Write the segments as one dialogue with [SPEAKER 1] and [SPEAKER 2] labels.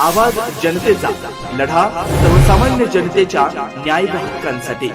[SPEAKER 1] आवाज जनतेचा, लढा सर्वसामान्य जनतेच्या न्याय व हक्कांसाठी।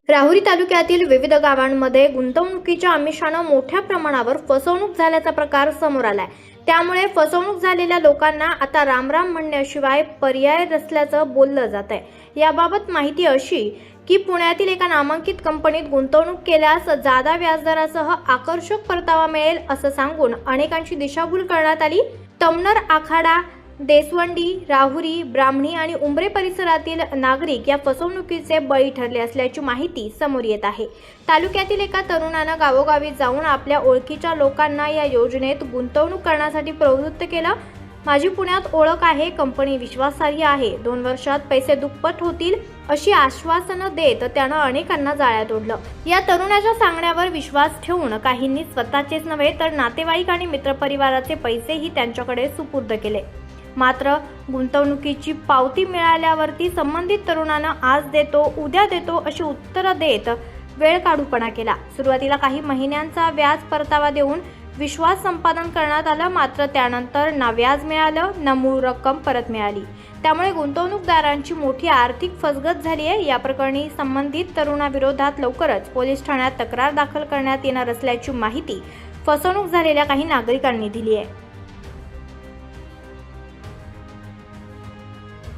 [SPEAKER 2] राहुरी तालुक्यातील विविध गावांमध्ये गुंतवणुकीच्या आमिषानं मोठ्या प्रमाणावर फसवणूक झाल्याचा प्रकार समोर आलाय। त्यामुळे फसवणूक झालेल्या लोकांना आता रामराम म्हणण्याशिवाय पर्याय नसल्याचं बोललं जात आहे। याबाबत माहिती अशी की पुण्यातील एका नामांकित कंपनीत गुंतवणूक केल्यास जादा व्याजदरासह आकर्षक परतावा मिळेल असं सांगून अनेकांची दिशाभूल करण्यात आली। तमनर, आखाडा, देसवंडी, राहुरी, ब्राह्मणी आणि उंबरे परिसरातील नागरिक या फसवणुकीचे बळी ठरले असल्याची माहिती समोर येत आहे। तालुक्यातील एका तरुणानं गावोगावी जाऊन आपल्या ओळखीच्या लोकांना या योजनेत गुंतवणूक करण्यासाठी प्रवृत्त केलं। माझी पुण्यात ओळख आहे, कंपनी विश्वासार्ह आहे, 2 वर्षात पैसे दुप्पट होतील अशी आश्वासनं देत त्यानं अनेकांना जाळ्यात ओढलं। या तरुणाच्या सांगण्यावर विश्वास ठेवून काहींनी स्वतःचेच नव्हे तर नातेवाईक आणि मित्रपरिवाराचे पैसेही त्यांच्याकडे सुपूर्द केले। मात्र गुंतवणुकीची पावती मिळाल्यावरती संबंधित तरुणानं आज देतो, उद्या देतो अशी उत्तरं देत वेळ काढूपणा केला। सुरुवातीला काही महिन्यांचा व्याज परतावा देऊन विश्वास संपादन करण्यात आला, मात्र त्यानंतर ना व्याज मिळालं ना मूळ रक्कम परत मिळाली। त्यामुळे गुंतवणूकदारांची मोठी आर्थिक फसगत झाली आहे। या प्रकरणी संबंधित तरुणाविरोधात लवकरच पोलीस ठाण्यात तक्रार दाखल करण्यात येणार असल्याची माहिती फसवणूक झालेल्या काही नागरिकांनी दिली आहे।